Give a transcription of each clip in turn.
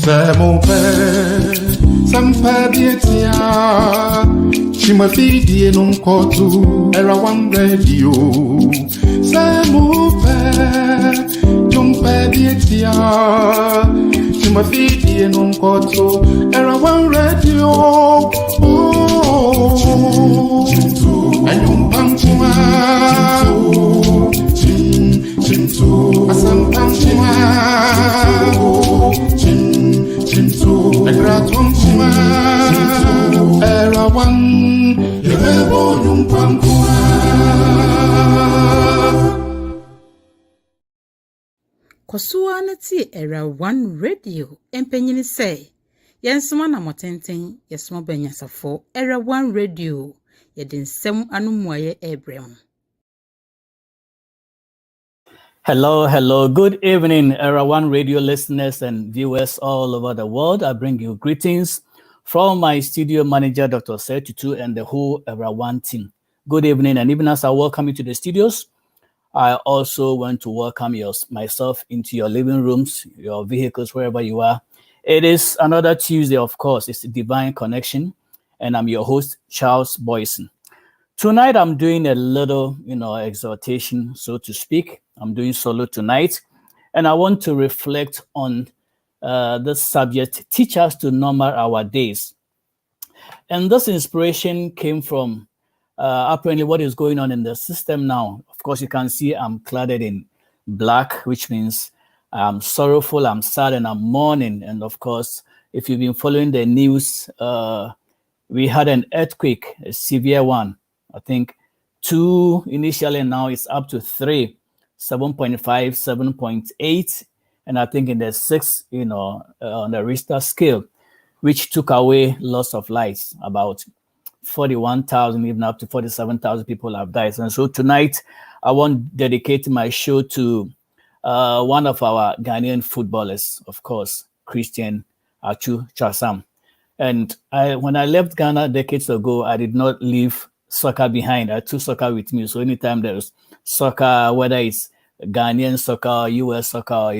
Samope, Sampadia, Chimafidi non kotu, era one radio. Samope, Jumpadia, Chimafidi non kotu, era one radio. Oh, and Pampuma, Asam Pampuma. Egratumma, era one, Yebonum Pampua. Kosuanati era one radio, empenyini say, Yansuma na motenten, yesmo benyasafo, era one radio, yedin sem anumwaye ebrem. Hello. Good evening, Era One Radio listeners and viewers all over the world. I bring you greetings from my studio manager, Dr. Setutu, and the whole Era One team. Good evening, and even as I welcome you to the studios, I also want to welcome myself into your living rooms, your vehicles, wherever you are. It is another Tuesday, of course. It's Divine Connection, and I'm your host, Charles Boyson. Tonight, I'm doing a little, exhortation, so to speak. I'm doing solo tonight, and I want to reflect on this subject, teach us to number our days. And this inspiration came from apparently what is going on in the system now. Of course, you can see I'm cladded in black, which means I'm sorrowful, I'm sad, and I'm mourning. And of course, if you've been following the news, we had an earthquake, a severe one. I think 2 initially, now it's up to 3, 7.5, 7.8, and I think in the 6, on the Richter scale, which took away loss of lives. About 41,000, even up to 47,000 people have died. And so tonight, I want to dedicate my show to one of our Ghanaian footballers, of course, Christian Atsu Twarsam. And when I left Ghana decades ago, I did not leave soccer behind. I took soccer with me. So anytime there's soccer, whether it's Ghanaian soccer, US soccer,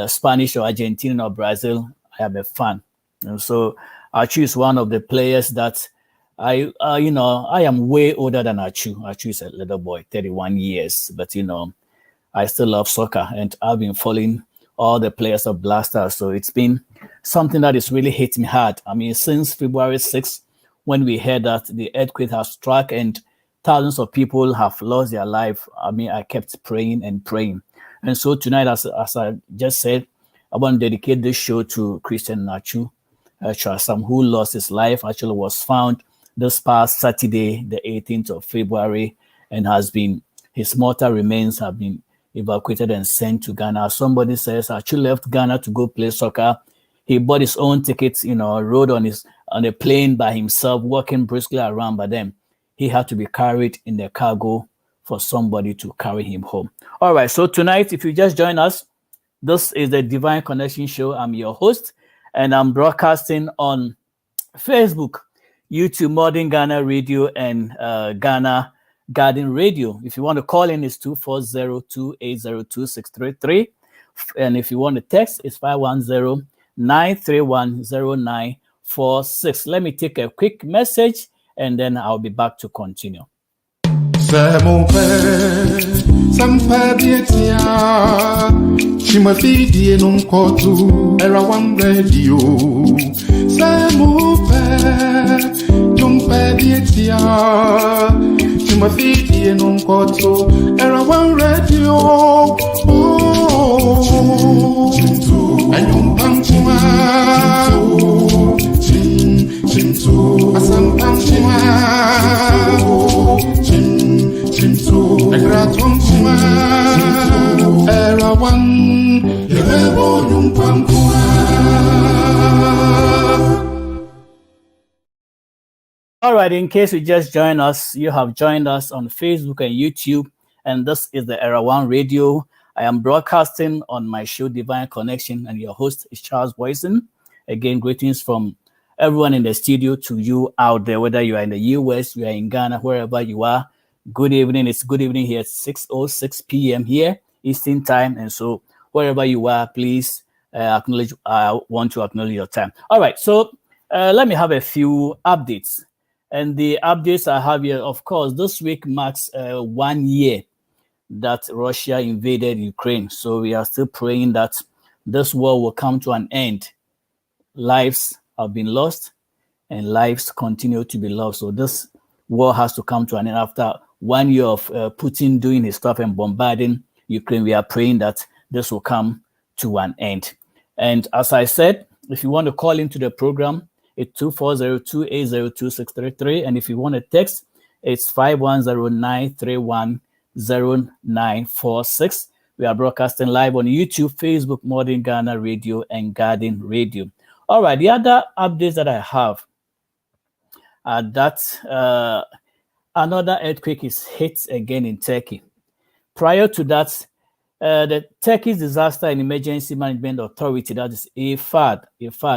Spanish or Argentine or Brazil, I am a fan. And so Atsu is one of the players that I am way older than Atsu. Atsu is a little boy, 31 years, but I still love soccer, and I've been following all the players of Black Stars. So it's been something that is really hit me hard. I mean, since February 6th, when we heard that the earthquake has struck and thousands of people have lost their life, I kept praying and praying. And so tonight, as I just said, I want to dedicate this show to Christian Atsu Twarsam, who lost his life, actually was found this past Saturday, the 18th of February, and his mortal remains have been evacuated and sent to Ghana. Somebody says Atsu left Ghana to go play soccer. He bought his own tickets, rode on a plane by himself, walking briskly around, but then he had to be carried in the cargo for somebody to carry him home. All right, so tonight, if you just join us, this is the Divine Connection Show. I'm your host, and I'm broadcasting on Facebook, YouTube, Modern Ghana Radio, and Ghana Garden Radio. If you want to call in, it's 240-2802-633. And if you want to text, it's 510-931-0946. Let me take a quick message, and then I'll be back to continue. Chimafidi non kotu, era one radio. Jumpadia, Chimafidi non kotu, era one radio. Oh, and Pampuma, Asam Pampuma, Egratumma, era one, Yebonum Pampua. All right, in case you just joined us, you have joined us on Facebook and YouTube, and this is the Era One Radio. I am broadcasting on my show Divine Connection, and your host is Charles Boyson. Again, greetings from everyone in the studio to you out there, whether you are in the US, you are in Ghana, wherever you are. Good evening. It's good evening here. It's 6:06 p.m. here, Eastern Time. And so wherever you are, please I want to acknowledge your time. All right, so let me have a few updates. And the updates I have here, of course, this week marks 1 year that Russia invaded Ukraine. So we are still praying that this war will come to an end. Lives have been lost and lives continue to be lost. So this war has to come to an end. After 1 year of Putin doing his stuff and bombarding Ukraine, we are praying that this will come to an end. And as I said, if you want to call into the program, it's 240-280-2633. And if you want to text, it's 510-931-0946. We are broadcasting live on YouTube, Facebook, Modern Ghana Radio, and Garden Radio. All right, the other updates that I have are that another earthquake is hit again in Turkey. Prior to that, the Turkey's Disaster and Emergency Management Authority, that is IFAD,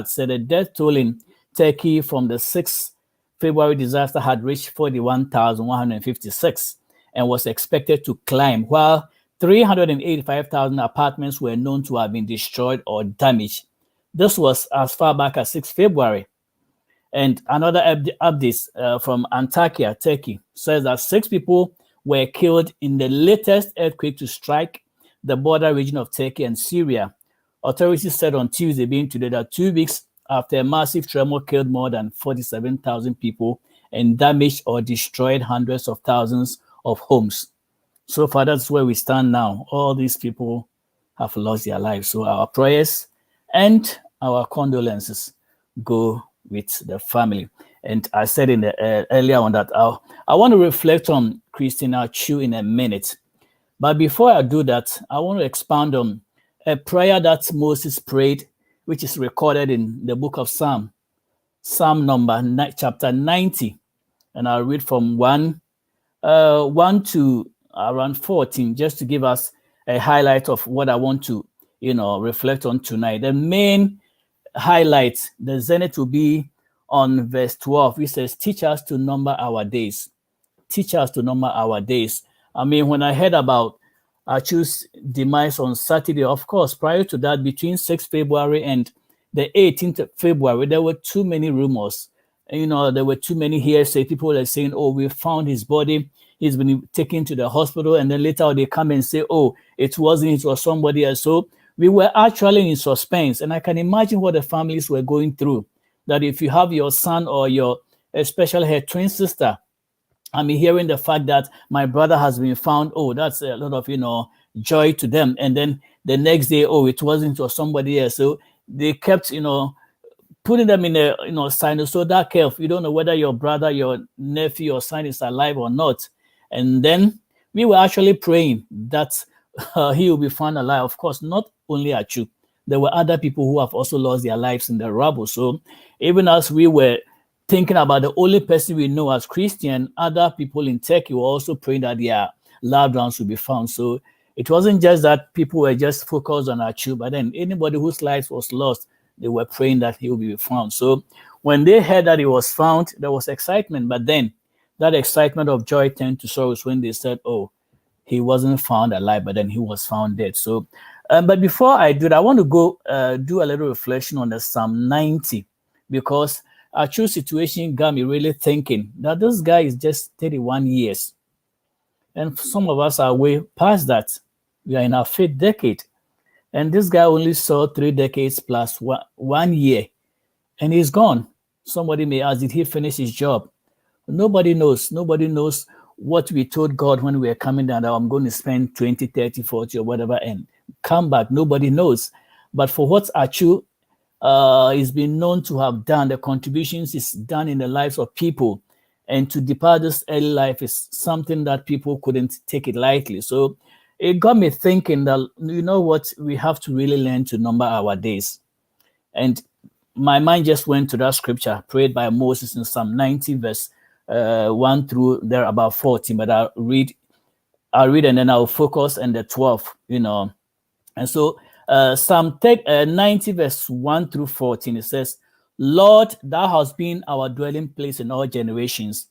said the death toll in Turkey from the 6th February disaster had reached 41,156 and was expected to climb, while 385,000 apartments were known to have been destroyed or damaged. This was as far back as 6 February. And another update from Antakya, Turkey, says that 6 people were killed in the latest earthquake to strike the border region of Turkey and Syria. Authorities said on Tuesday, being today, that 2 weeks after a massive tremor killed more than 47,000 people and damaged or destroyed hundreds of thousands of homes. So far, that's where we stand now. All these people have lost their lives. So our prayers and our condolences go with the family. And I said in the earlier on that I want to reflect on Christina Chu in a minute. But before I do that, I want to expound on a prayer that Moses prayed, which is recorded in the book of Psalm number chapter 90. And I'll read from 1 to around 14, just to give us a highlight of what I want to, reflect on tonight. The main highlight, the zenith will be on verse 12, which says, teach us to number our days. Teach us to number our days. I mean, when I heard about Achu's demise on Saturday, of course, prior to that, between 6th February and the 18th of February, there were too many rumors. There were too many hearsay. People are saying, oh, we found his body. He's been taken to the hospital. And then later they come and say, oh, it was somebody else. So we were actually in suspense. And I can imagine what the families were going through. That if you have your son or your, especially her twin sister, I mean, hearing the fact that my brother has been found, oh, that's a lot of, joy to them. And then the next day, oh, it wasn't or somebody else. So they kept, putting them in a, sinusoidal curve. You don't know whether your brother, your nephew, or son is alive or not. And then we were actually praying that he will be found alive. Of course, not only Achu. There were other people who have also lost their lives in the rubble. So even as we were thinking about the only person we know as Christian, other people in Turkey were also praying that their loved ones will be found. So it wasn't just that people were just focused on Achu, but then anybody whose life was lost, they were praying that he will be found. So when they heard that he was found, there was excitement. But then that excitement of joy turned to sorrows when they said, oh, he wasn't found alive, but then he was found dead. So, but before I do that, I want to go do a little reflection on the Psalm 90, because Achu's situation got me really thinking that this guy is just 31 years. And some of us are way past that. We are in our 5th decade. And this guy only saw 3 decades plus 1 year. And he's gone. Somebody may ask, did he finish his job? Nobody knows. Nobody knows what we told God when we were coming down, that I'm going to spend 20, 30, 40 or whatever and come back. Nobody knows. But for what Achu is been known to have done, the contributions is done in the lives of people, and to depart this early life is something that people couldn't take it lightly. So it got me thinking that, what, we have to really learn to number our days. And my mind just went to that scripture prayed by Moses in Psalm 90, verse 1 through there about 14. But I'll read and then I'll focus on the 12, And so Psalm 90, verse 1 through 14, it says, Lord, thou hast been our dwelling place in all generations.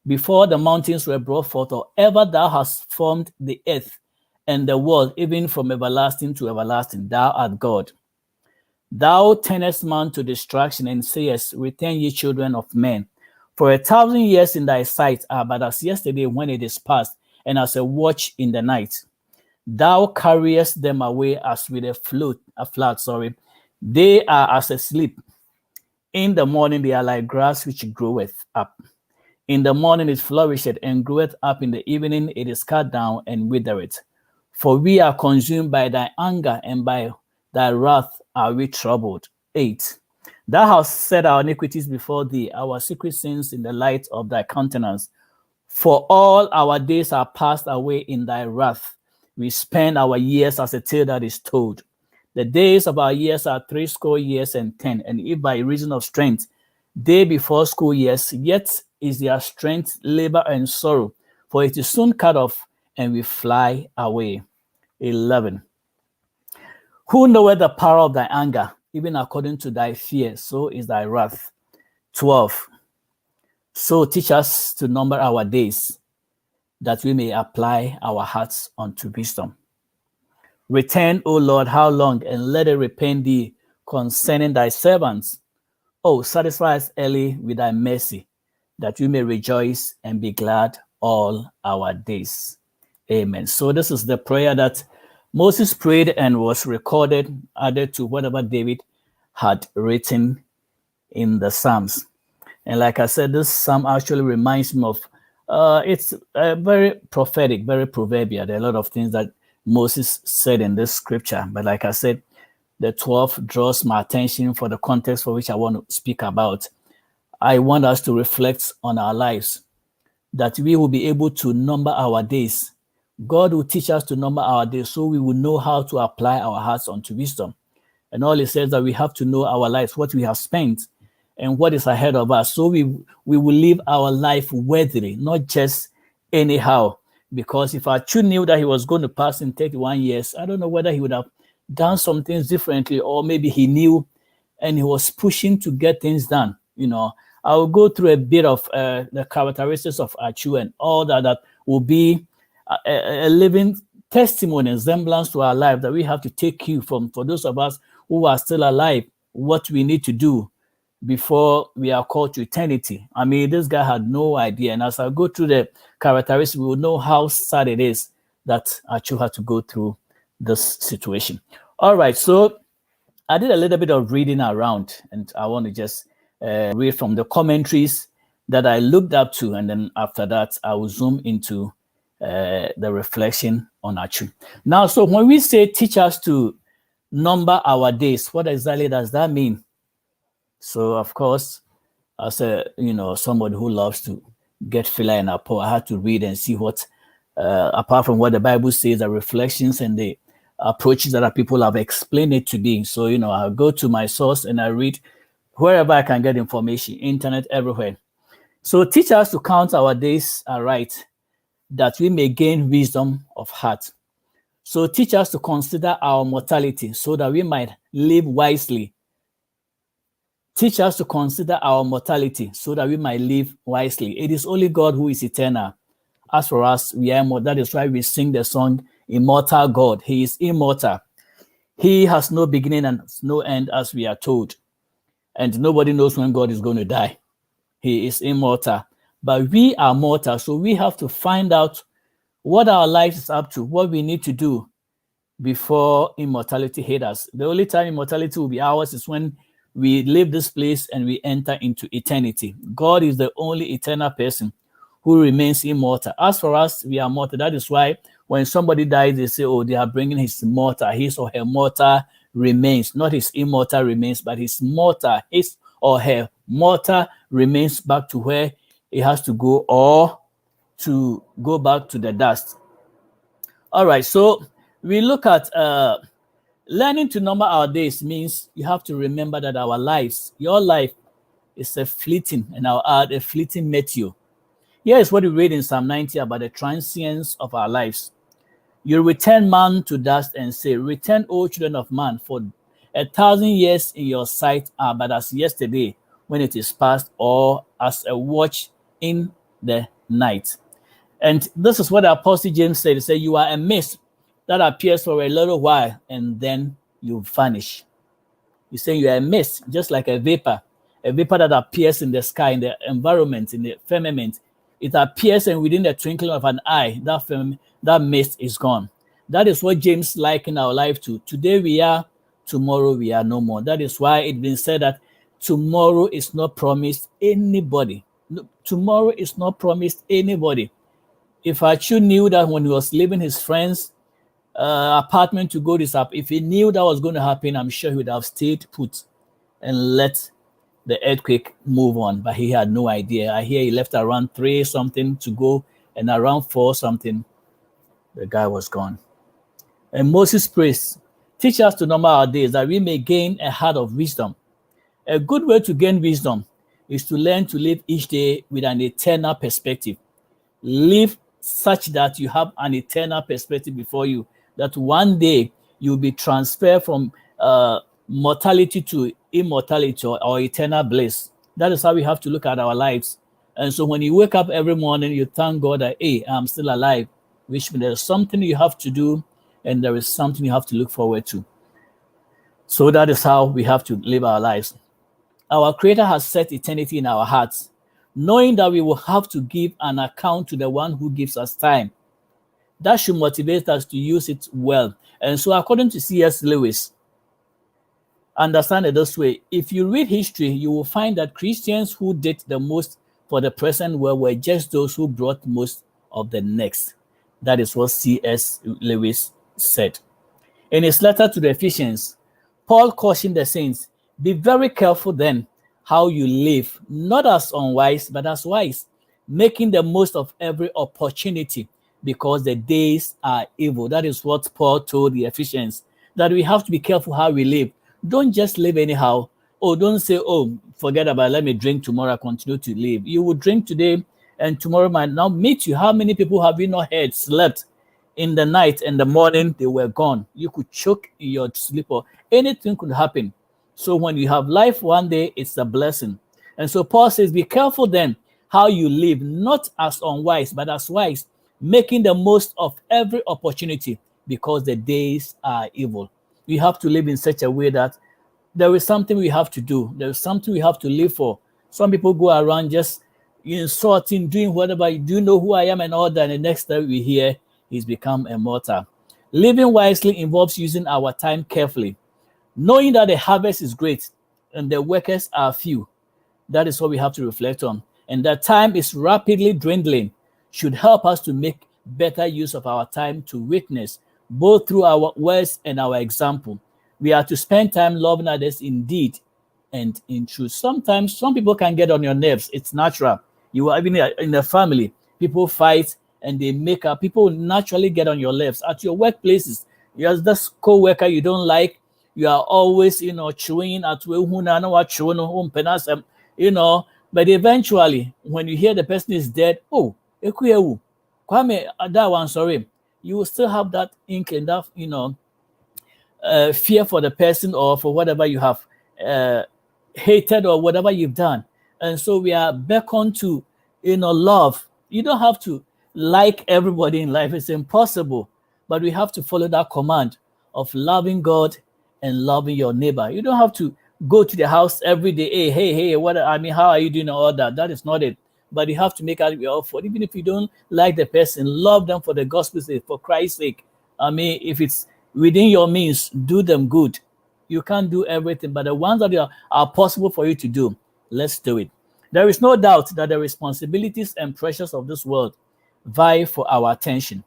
Before the mountains were brought forth, or ever thou hast formed the earth and the world, even from everlasting to everlasting, thou art God. Thou turnest man to destruction, and sayest, Return, ye children of men. For 1,000 years in thy sight are but as yesterday when it is past, and as a watch in the night. Thou carriest them away as with a flood. They are as asleep. In the morning they are like grass which groweth up. In the morning it flourisheth and groweth up. In the evening it is cut down and withereth. For we are consumed by thy anger, and by thy wrath are we troubled. 8. Thou hast set our iniquities before thee, our secret sins in the light of thy countenance. For all our days are passed away in thy wrath. We spend our years as a tale that is told. The days of our years are 80 years and 10. And if by reason of strength they be 80 years, yet is their strength labor and sorrow, for it is soon cut off, and we fly away. 11. Who knoweth the power of thy anger? Even according to thy fear, so is thy wrath. 12. So teach us to number our days, that we may apply our hearts unto wisdom. Return, O Lord, how long, and let it repent thee concerning thy servants. Oh, satisfy us early with thy mercy, that we may rejoice and be glad all our days. Amen. So this is the prayer that Moses prayed and was recorded, added to whatever David had written in the Psalms. And like I said, this psalm actually reminds me of, it's very prophetic, very proverbial. There are a lot of things that Moses said in this scripture. But like I said, the 12 draws my attention for the context for which I want to speak about. I want us to reflect on our lives, that we will be able to number our days. God will teach us to number our days so we will know how to apply our hearts unto wisdom. And all it says that we have to know our lives, what we have spent and what is ahead of us. So we will live our life worthily, not just anyhow. Because if Achu knew that he was going to pass in 31 years, I don't know whether he would have done some things differently, or maybe he knew and he was pushing to get things done. You know, I will go through a bit of the characteristics of Achu and all that will be a living testimony and semblance to our life that we have to take cue from, for those of us who are still alive, what we need to do before we are called to eternity. I mean, this guy had no idea. And as I go through the characteristics, we will know how sad it is that Achu had to go through this situation. All right, so I did a little bit of reading around, and I want to just read from the commentaries that I looked up to, and then after that, I will zoom into the reflection on Achu. Now, so when we say teach us to number our days, what exactly does that mean? So, of course, as somebody who loves to get filler in a pot, I had to read and see what, apart from what the Bible says, the reflections and the approaches that people have explained it to be. So, I go to my source and I read wherever I can get information, internet, everywhere. So, teach us to count our days aright, that we may gain wisdom of heart. So, teach us to consider our mortality, so that we might live wisely. Teach us to consider our mortality, so that we might live wisely. It is only God who is eternal. As for us, we are immortal. That is why we sing the song, Immortal God. He is immortal. He has no beginning and no end, as we are told. And nobody knows when God is going to die. He is immortal. But we are mortal, so we have to find out what our life is up to, what we need to do before immortality hits us. The only time immortality will be ours is when we leave this place and we enter into eternity. God is the only eternal person who remains immortal. As for us, we are mortal. That is why when somebody dies, they say, oh, they are bringing his or her mortal remains, not his immortal remains, but his or her mortal remains back to where it has to go, or to go back to the dust. All right, so we look at learning to number our days means you have to remember that our lives, your life, is a fleeting, and I'll add a fleeting meteor. Here is what we read in Psalm 90 about the transience of our lives. You return man to dust and say, Return, O children of man, for 1,000 years in your sight are but as yesterday when it is past, or as a watch in the night. And this is what the Apostle James said. He said, you are a mist that appears for a little while and then you vanish. He's saying you are a mist, just like a vapor that appears in the sky, in the environment, in the firmament. It appears, and within the twinkling of an eye, that mist is gone. That is what James likened our life to. Today we are, tomorrow we are no more. That is why it's been said that tomorrow is not promised anybody. Tomorrow is not promised anybody. If Achu knew that when he was leaving his friend's apartment to go this up, if he knew that was going to happen, I'm sure he would have stayed put and let the earthquake move on. But he had no idea. I hear he left around 3 something to go, and around 4 something, the guy was gone. And Moses prays, teach us to number our days that we may gain a heart of wisdom. A good way to gain wisdom is to learn to live each day with an eternal perspective. Live such that you have an eternal perspective before you, that one day you'll be transferred from mortality to immortality or eternal bliss. That is how we have to look at our lives. And so when you wake up every morning, you thank God that, hey, I'm still alive, which means there's something you have to do and there is something you have to look forward to. So that is how we have to live our lives. Our Creator has set eternity in our hearts, knowing that we will have to give an account to the one who gives us time. That should motivate us to use it well. And so according to C.S. Lewis, understand it this way: if you read history, you will find that Christians who did the most for the present world were just those who brought most of the next. That is what C.S. Lewis said. In his letter to the Ephesians, Paul cautioned the saints, be very careful then how you live, not as unwise, but as wise, making the most of every opportunity, because the days are evil. That is what Paul told the Ephesians, that we have to be careful how we live. Don't just live anyhow. Oh, don't say, oh, forget about it, let me drink tomorrow, continue to live. You will drink today and tomorrow might now meet you. How many people have you not heard slept in the night and the morning they were gone? You could choke in your sleep or anything could happen. So when you have life one day, it's a blessing. And so Paul says, be careful then how you live, not as unwise, but as wise, making the most of every opportunity, because the days are evil. We have to live in such a way that there is something we have to do. There is something we have to live for. Some people go around just insulting, doing whatever. Do you know who I am and all that? And the next time we hear, he's become a martyr. Living wisely involves using our time carefully, knowing that the harvest is great and the workers are few. That is what we have to reflect on. And that time is rapidly dwindling should help us to make better use of our time to witness, both through our words and our example. We are to spend time loving others in deed and in truth. Sometimes some people can get on your nerves. It's natural. You are even in a family, people fight and they make up. People naturally get on your nerves. At your workplaces, you have this co-worker you don't like. You are always, chewing at but eventually, when you hear the person is dead, oh, Kwame, that one, sorry, you will still have that inkling, that, fear for the person or for whatever you have hated or whatever you've done. And so we are beckoned to, love. You don't have to like everybody in life. It's impossible. But we have to follow that command of loving God and loving your neighbor. You don't have to go to the house every day. Hey, how are you doing? All that. That is not it. But you have to make out your effort. Even if you don't like the person, love them for the gospel's sake, for Christ's sake. If it's within your means, do them good. You can't do everything, but the ones that are possible for you to do, let's do it. There is no doubt that the responsibilities and pressures of this world vie for our attention.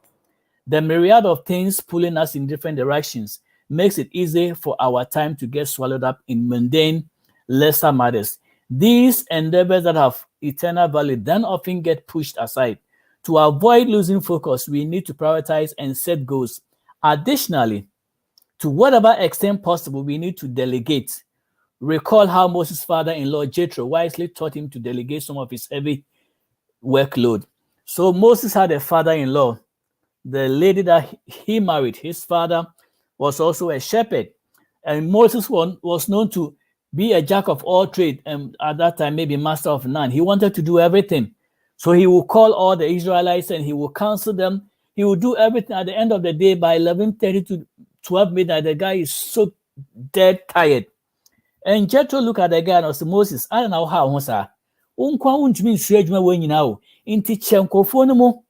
The myriad of things pulling us in different directions makes it easy for our time to get swallowed up in mundane, lesser matters. These endeavors that have eternal value then often get pushed aside. To avoid losing focus, we need to prioritize and set goals. Additionally, to whatever extent possible, we need to delegate. Recall how Moses' father-in-law Jethro wisely taught him to delegate some of his heavy workload. So Moses had a father-in-law. The lady that he married, his father, was also a shepherd. And Moses was known to be a jack of all trades, and at that time, maybe master of none. He wanted to do everything. So he will call all the Israelites and he will counsel them. He will do everything. At the end of the day, by 11:30 to 12 midnight, the guy is so dead tired. And Jethro look at the guy and said, Moses, I don't know how ho sa. Unkwa untumi nsua adwuma wo nyina o. Inti chenkofo no mo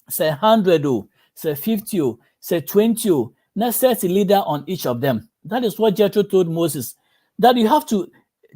say 100 o, say 50 o, say 20 o. Now set a leader on each of them. That is what Jethro told Moses. That you have to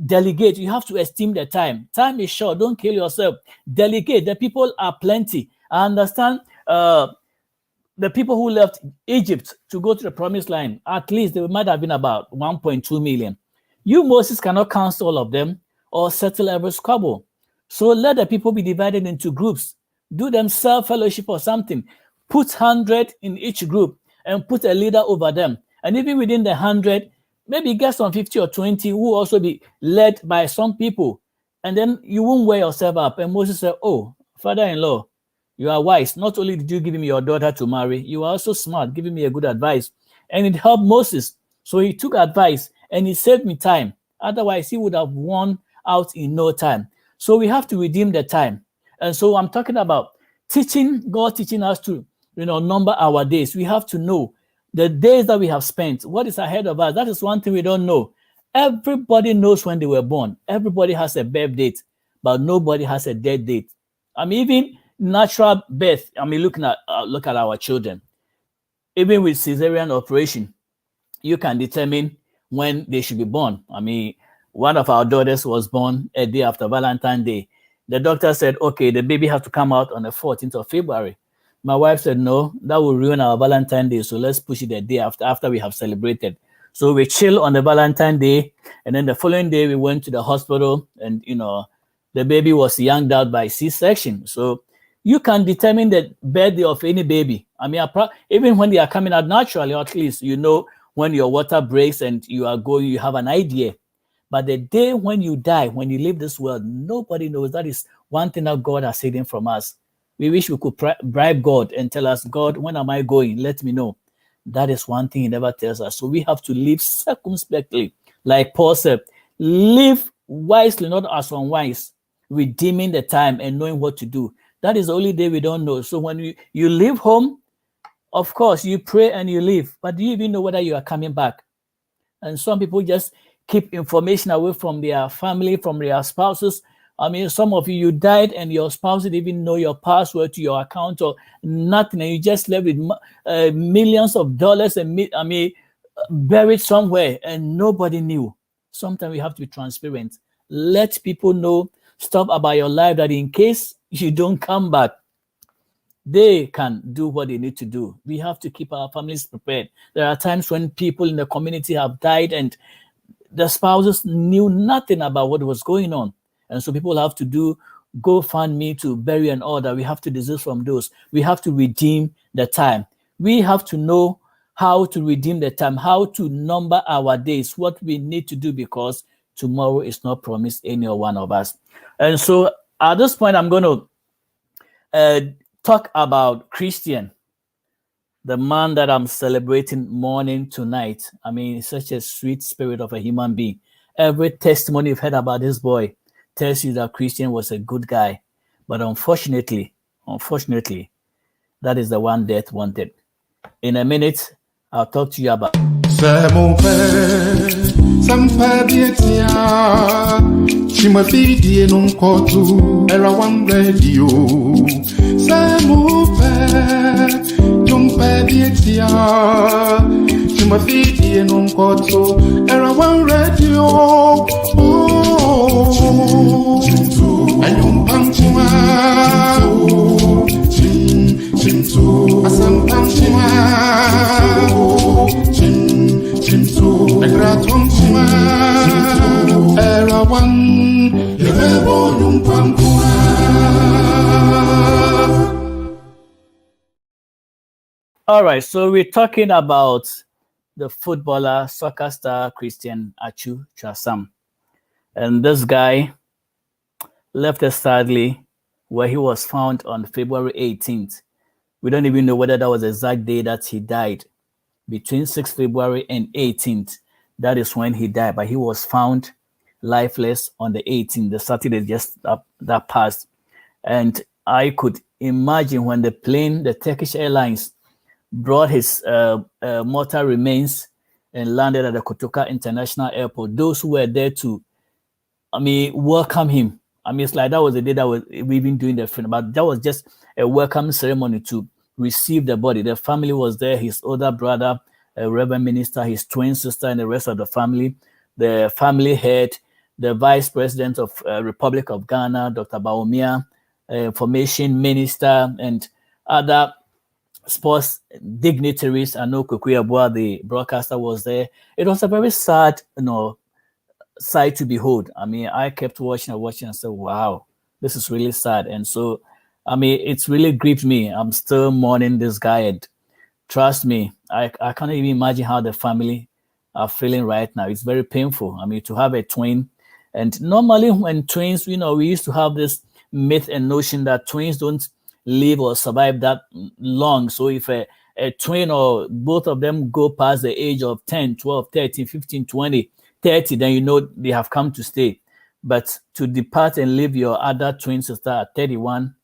delegate, you have to esteem the time. Time is short, don't kill yourself. Delegate, the people are plenty. I understand the people who left Egypt to go to the promised land, at least there might have been about 1.2 million. You, Moses, cannot counsel all of them or settle every squabble. So let the people be divided into groups. Do them self-fellowship or something. Put 100 in each group and put a leader over them. And even within the 100, maybe get some 50 or 20 who will also be led by some people. And then you won't wear yourself up. And Moses said, oh, father-in-law, you are wise. Not only did you give me your daughter to marry, you are also smart, giving me a good advice. And it helped Moses. So he took advice and he saved me time. Otherwise, he would have won out in no time. So we have to redeem the time. And so I'm talking about teaching, God teaching us to, number our days. We have to know the days that we have spent, what is ahead of us. That is one thing we don't know. Everybody knows when they were born. Everybody has a birth date, but nobody has a death date. I mean, even natural birth. I mean, look at our children. Even with cesarean operation, you can determine when they should be born. I mean, one of our daughters was born a day after Valentine's Day. The doctor said, okay, the baby has to come out on the 14th of February. My wife said, no, that will ruin our Valentine's Day. So let's push it a day after we have celebrated. So we chill on the Valentine's Day. And then the following day, we went to the hospital and, the baby was yanked out by C-section. So you can determine the birthday of any baby. I mean, even when they are coming out naturally, at least, when your water breaks and you are going, you have an idea. But the day when you die, when you leave this world, nobody knows. That is one thing that God has hidden from us. We wish we could bribe God and tell us, God, when am I going? Let me know. That is one thing he never tells us. So we have to live circumspectly. Like Paul said, live wisely, not as unwise, redeeming the time and knowing what to do. That is the only day we don't know. So when you leave home, of course, you pray and you leave. But do you even know whether you are coming back? And some people just keep information away from their family, from their spouses. I mean, some of you died and your spouse didn't even know your password to your account or nothing. And you just left with millions of dollars and buried somewhere and nobody knew. Sometimes we have to be transparent. Let people know stuff about your life that in case you don't come back, they can do what they need to do. We have to keep our families prepared. There are times when people in the community have died and the spouses knew nothing about what was going on. And so people have to do GoFundMe to bury and all that. We have to desist from those. We have to redeem the time. We have to know how to redeem the time, how to number our days, what we need to do, because tomorrow is not promised any one of us. And so at this point, I'm going to talk about Christian, the man that I'm celebrating morning to night. I mean, such a sweet spirit of a human being. Every testimony you've heard about this boy tells you that Christian was a good guy. But unfortunately, that is the one death wanted. In a minute, I'll talk to you about. Chimafidi non kotu era one radio. Samupe jumpe dietia. Chimafidi non kotu era one radio. Oh, ayum pamchima. Chimtu asam pamchima. Chimtu agratum chima. All right, so we're talking about the footballer, soccer star Christian Atsu Twasam. And this guy left us sadly, where he was found on February 18th. We don't even know whether that was the exact day that he died. Between 6th February and 18th, that is when he died, but he was found lifeless on the 18th, the Saturday just that passed. And I could imagine when the plane, the Turkish Airlines, brought his mortal remains and landed at the Kotoka International Airport. Those who were there to, welcome him. It's like that was the day that we've been doing the film, but that was just a welcome ceremony to receive the body. The family was there, his older brother, a Reverend Minister, his twin sister, and the rest of the family, the family head, the Vice President of Republic of Ghana, Dr. Bawumia, Information Minister, and other sports dignitaries. I know Kukuya Boa, the broadcaster, was there. It was a very sad, sight to behold. I kept watching and said, wow, this is really sad. And so, it's really grieved me. I'm still mourning this guy, and trust me, I can't even imagine how the family are feeling right now. It's very painful. To have a twin. And normally when twins, we used to have this myth and notion that twins don't live or survive that long. So if a twin or both of them go past the age of 10, 12, 13, 15, 20, 30, then they have come to stay. But to depart and leave your other twin sister at 31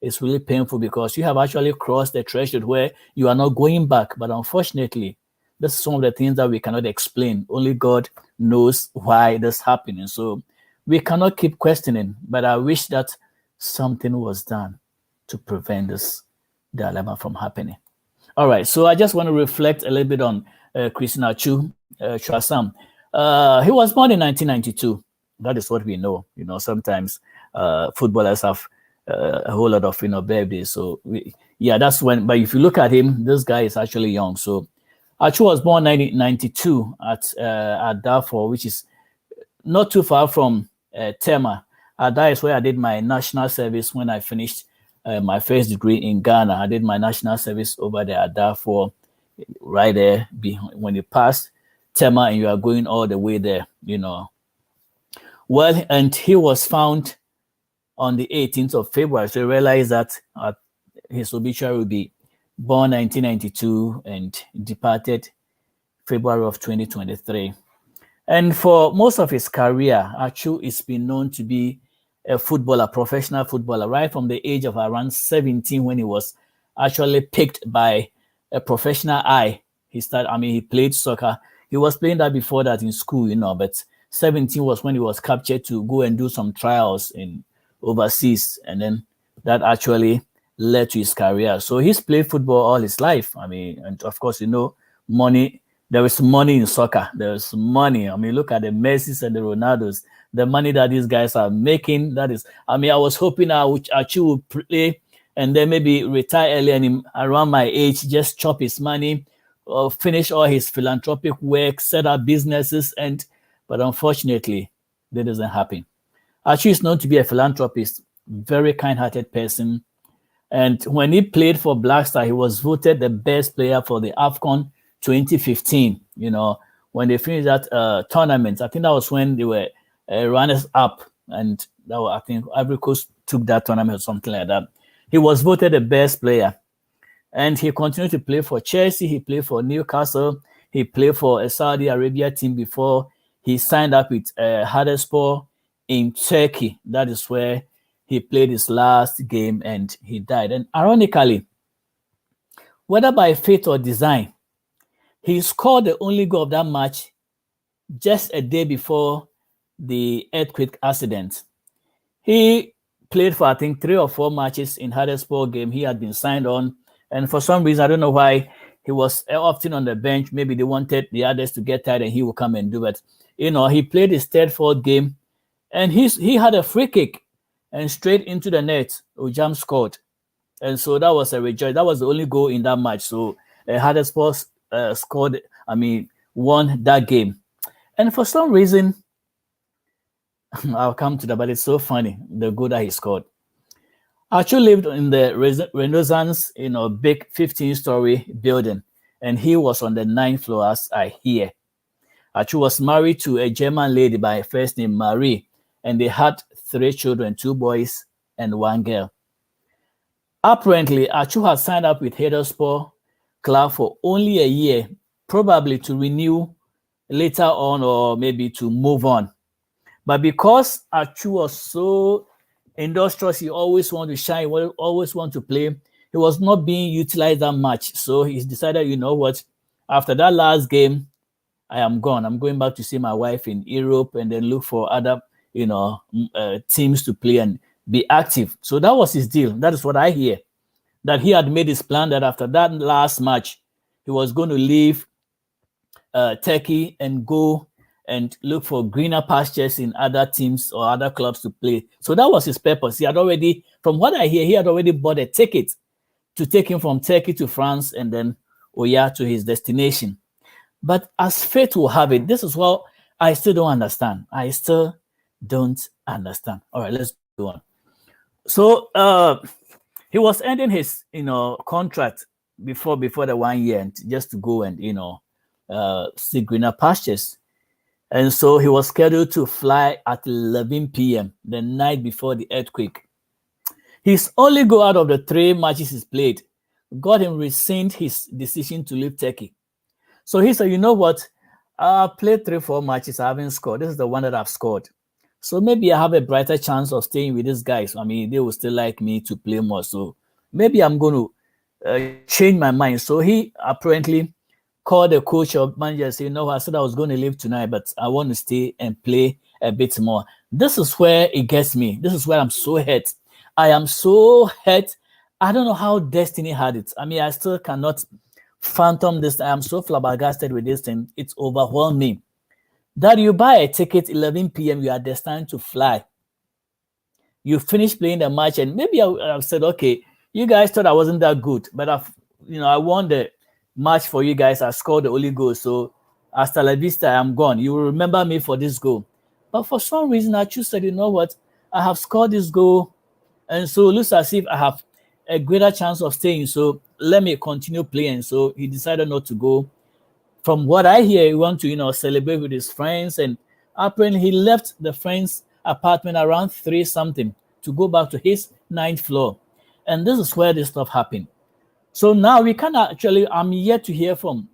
is really painful, because you have actually crossed the threshold where you are not going back. But unfortunately, this is some of the things that we cannot explain. Only God knows why this happened. And so we cannot keep questioning, but I wish that something was done to prevent this dilemma from happening. All right, so I just want to reflect a little bit on Christian Atsu Twasom. He was born in 1992. That is what we know. Sometimes footballers have a whole lot of birthdays. So that's when. But if you look at him, this guy is actually young. So Atsu was born 1992 at Darfur, which is not too far from Tema. That is where I did my national service when I finished my first degree in Ghana. I did my national service over there at Darfur, right there. When you pass Tema and you are going all the way there, Well, and he was found on the 18th of February. So you realize that his obituary will be born 1992 and departed February of 2023. And for most of his career, Atsu is been known to be a footballer, professional footballer, right from the age of around 17, when he was actually picked by a professional eye. He played soccer. He was playing that before that in school, but 17 was when he was captured to go and do some trials in overseas. And then that actually led to his career. So he's played football all his life. And of course, money. There is money in soccer. There's money. Look at the Messis and the Ronaldos. The money that these guys are making. That is. I was hoping Atsu would play and then maybe retire early and around my age, just chop his money, or finish all his philanthropic work, set up businesses, but unfortunately, that doesn't happen. Atsu is known to be a philanthropist, very kind-hearted person. And when he played for Black Star, he was voted the best player for the AFCON 2015. When they finished that tournament, I think that was when they were runners up, and I think Ivory Coast took that tournament or something like that. He was voted the best player, and he continued to play for Chelsea. He played for Newcastle. He played for a Saudi Arabia team before he signed up with Hadaspor in Turkey. That is where he played his last game and he died. And ironically, whether by fate or design, he scored the only goal of that match just a day before the earthquake accident. He played for, I think, 3 or 4 matches in Hadaspor game. He had been signed on. And for some reason, I don't know why, he was often on the bench. Maybe they wanted the others to get tired and he would come and do it. He played his 3rd, 4th game, and he had a free kick and straight into the net. Ujam scored. And so that was a rejoice. That was the only goal in that match. So Hadaspor won that game. And for some reason, I'll come to that, but it's so funny, the goal that he scored. Atsu lived in the Renaissance, big 15-story building, and he was on the 9th floor, as I hear. Atsu was married to a German lady by first name Marie, and they had 3 children, 2 boys and 1 girl. Apparently, Atsu had signed up with Hadaspor club for only a year, probably to renew later on or maybe to move on. But because Atsu was so industrious, he always wanted to shine, always want to play, he was not being utilized that much. So he decided, after that last game, I am gone. I'm going back to see my wife in Europe and then look for other, teams to play and be active. So that was his deal. That is what I hear. That he had made his plan that after that last match, he was going to leave Turkey and go and look for greener pastures in other teams or other clubs to play. So that was his purpose. He had already, from what I hear, he had already bought a ticket to take him from Turkey to France and then to his destination. But as fate will have it, this is what I still don't understand. I still don't understand. All right, let's go on. So he was ending his, contract before the 1 year, and just to go and see greener pastures. And so he was scheduled to fly at 11 p.m. the night before the earthquake. His only goal out of the 3 matches he's played got him rescind his decision to leave Turkey. So he said, you know what? I played 3-4 matches. I haven't scored. This is the one that I've scored. So maybe I have a brighter chance of staying with these guys. I mean, they will still like me to play more. So maybe I'm going to change my mind. So he apparently called the coach or manager and said, I said I was going to leave tonight, but I want to stay and play a bit more. This is where it gets me. This is where I'm so hurt. I am so hurt. I don't know how destiny had it. I mean, I still cannot phantom this. I am so flabbergasted with this thing. It's overwhelming. That you buy a ticket 11 p.m., you are destined to fly. You finish playing the match, and maybe I've said, okay, you guys thought I wasn't that good, but I won the match for you guys. I scored the only goal, so hasta la vista, I'm gone. You will remember me for this goal. But for some reason, I just said, you know what? I have scored this goal, and so it looks as if I have a greater chance of staying. So let me continue playing. So he decided not to go. From what I hear, he wanted to, celebrate with his friends, and apparently he left the friend's apartment around 3-something to go back to his 9th floor. And this is where this stuff happened. So now we can I'm yet to hear from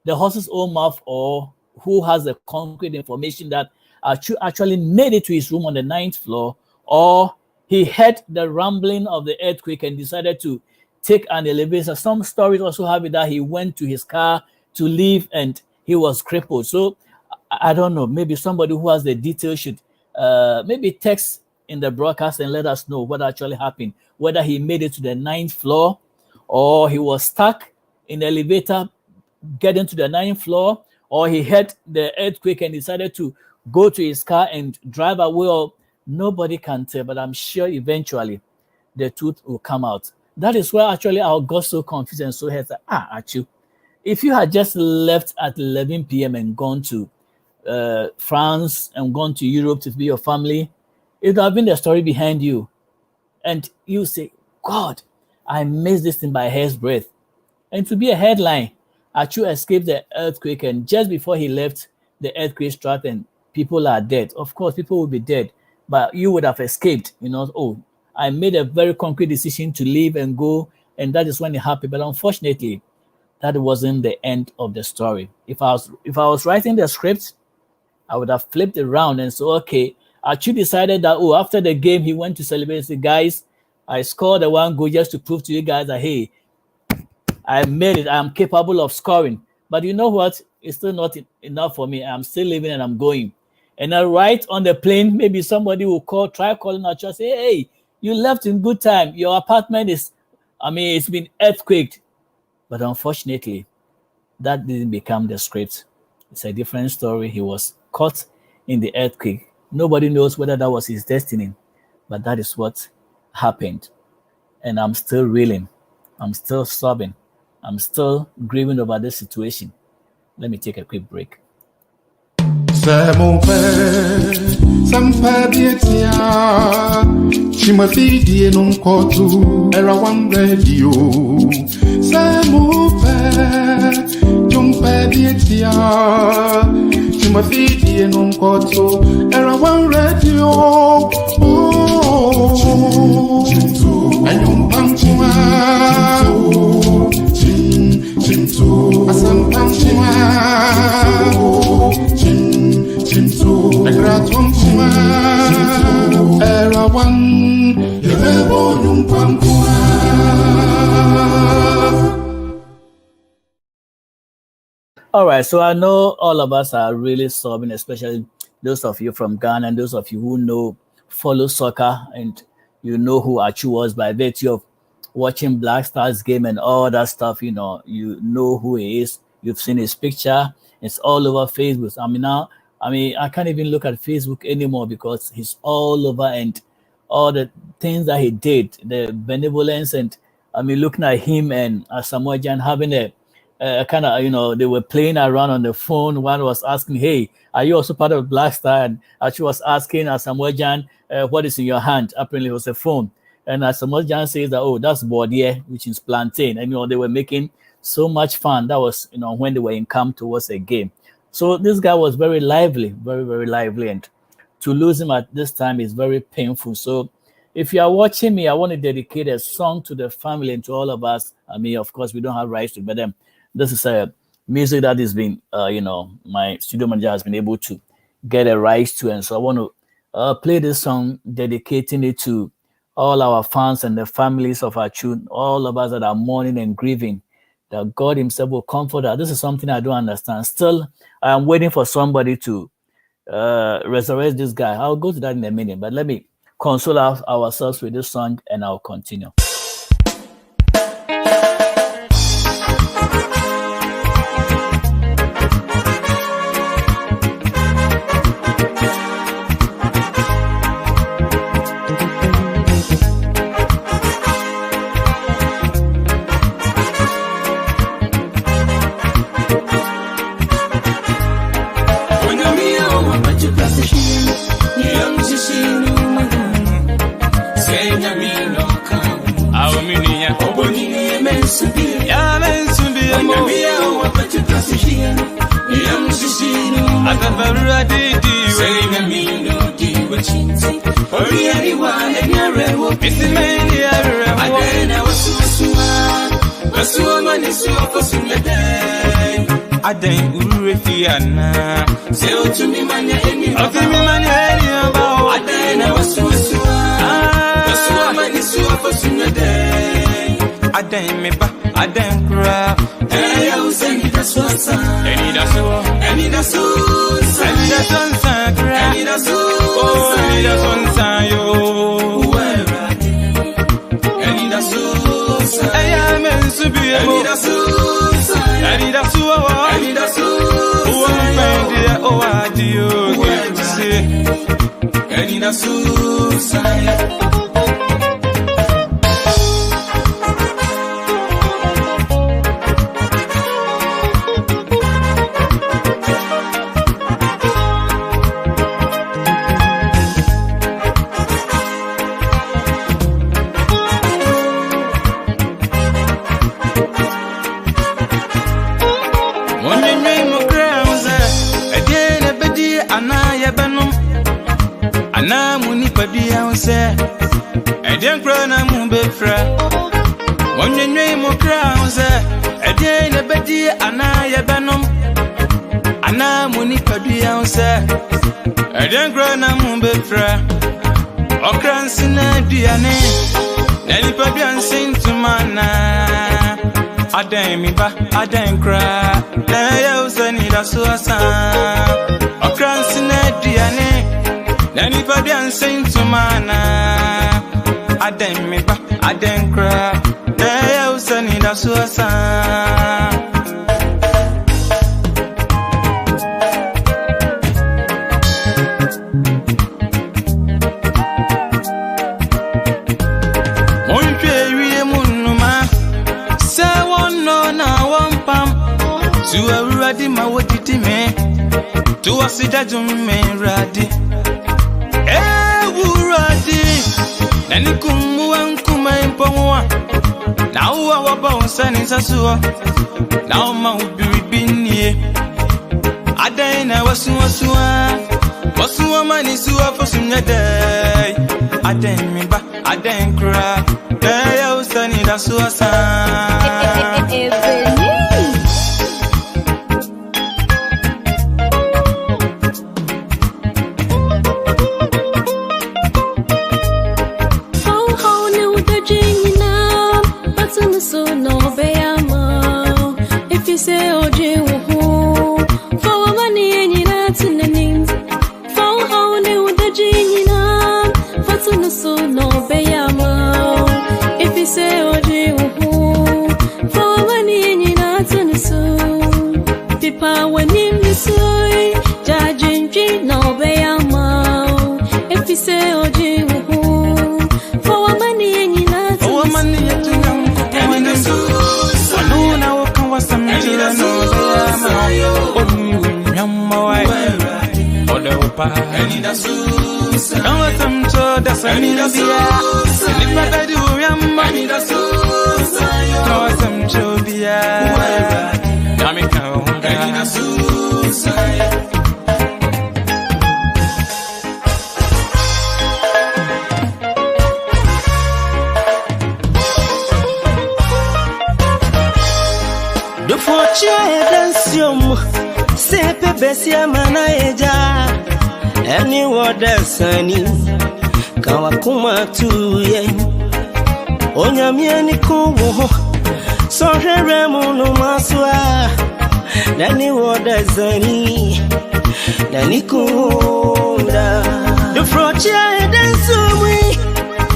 the horse's own mouth or who has the concrete information that actually made it to his room on the 9th floor, or he heard the rumbling of the earthquake and decided to take an elevator. Some stories also have it that he went to his car to leave and he was crippled. So I don't know, maybe somebody who has the details should maybe text in the broadcast and let us know what actually happened, whether he made it to the 9th floor or he was stuck in the elevator getting to the 9th floor, or he heard the earthquake and decided to go to his car and drive away. Or nobody can tell, but I'm sure eventually the truth will come out. That is where actually I got so confused and so hurt. Actually, if you had just left at 11 p.m. and gone to France and gone to Europe to be your family, it would have been the story behind you. And you say, God, I missed this thing by a hair's breadth. And to be a headline, Achu escaped the earthquake, and just before he left, the earthquake struck and people are dead. Of course, people will be dead, but you would have escaped. I made a very concrete decision to leave and go, and that is when it happened. But unfortunately, that wasn't the end of the story. If I was writing the script, I would have flipped it around and said, okay, Achu decided that, after the game, he went to celebrate. Say, guys, I scored the 1 goal just to prove to you guys that, hey, I made it. I am capable of scoring. But you know what? It's still not enough for me. I'm still living and I'm going. And then right on the plane, maybe somebody will try calling Achu, say, hey, you left in good time. Your apartment it's been earthquaked. But unfortunately, that didn't become the script. It's a different story. He was caught in the earthquake. Nobody knows whether that was his destiny, but that is what happened. And I'm still reeling. I'm still sobbing. I'm still grieving over this situation. Let me take a quick break. C'est mon père, ça me fait bien tiens. Tu me fais dire non kotu, era one radio. C'est mon père, tu me fais bien tiens. Tu me fais dire non kotu, era one radio. Oh, ayum pamchuma, asam pamchuma. Era one, you never All right, so I know all of us are really sobbing, especially those of you from Ghana and those of you who follow soccer, and you know who Achu was by virtue of watching Black Stars game and all that stuff. You know who he is. You've seen his picture. It's all over Facebook. I can't even look at Facebook anymore because he's all over, and all the things that he did, the benevolence, and looking at him and Samuel Jan having a kind of, they were playing around on the phone. One was asking, "Hey, are you also part of Black Star?" And she was asking Samuel Jan, "What is in your hand?" Apparently, it was a phone. And Samuel Jan says that, "Oh, that's bodier, which is plantain." And they were making so much fun. That was when they were in camp towards a game. So this guy was very lively, very, very lively, and to lose him at this time is very painful. So if you are watching me, I want to dedicate a song to the family and to all of us. Of course, we don't have rights to, but this is a music that has been, my studio manager has been able to get a rights to. And so I want to play this song, dedicating it to all our fans and the families of our children, all of us that are mourning and grieving, that God himself will comfort us. This is something I don't understand. Still, I am waiting for somebody to resurrect this guy. I'll go to that in a minute, but let me console ourselves with this song and I'll continue. Aden urefiana seo tumi manya eni about Aden wasua mani suwa fosunade Aden meba Aden kra eya useni daswasa eni dasonsa kra eni dasonsa yo uwerade eni dasonsa eya mensubi eni dasonsa eni dasua Eden krona mumbefra Onyenwe mo krause Eden ebedi anaye benom Ana muni padua use Eden krona mumbefra Okransi na duane Nani padua nsintumana Aden mi ba Aden kra Na ya use ni dasuasa Okransi na duane Nani padua nsintumana Aden me ba, Aden kra, ya usani da suasa. Onche wiye munuma, se wono na wampam. Tu awuradi ma wodidi me, tu asida jumme radi. Wuradi. Nani kumuwa nkuma impongwa Na uwa waba unsani sasuwa Na uma ubiribinye Adaina wasuwa manisuwa fosumnyadai Adain miba, adain kra Daya usani dasuwa sa So no be amo if you say oje wuhu nipa wanim nisoi jajinji no beyama efise oji hu for wamani enyina for wamani yetunam ko wanuna wokan samjira no beyama onu nyamma wai odeopa enida susa no tamcho da sanida susa nipa da du yamma enida susa no tamcho bia Namika enida susa do fortune dansium sepe besia mana eja any word sani kawakuma tuye onyamie ni kuwo so here mu no maswa any word sani dani kunda do fortune dansum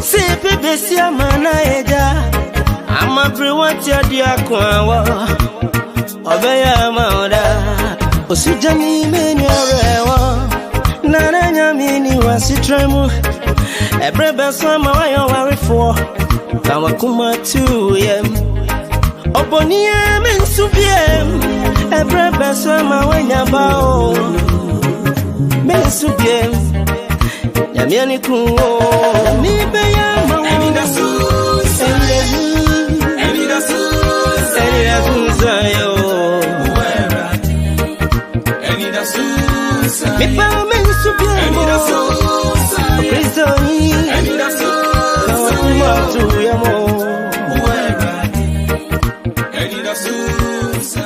sepe besia mana eja ama brewat ya dia kwawa obeya maoda osujami meni orewa nana nyamini wasitremu ebrebe so ma wayo warefo kawakuma tuyem obonie mensubiem ebrebe so ma wanya bao mensubiem yamiani kuwo mi beya ma enida susa enida susa yo enida susa mi pa mensubiem enida susa Kristoni enida susa kawakuma tuyemo enida susa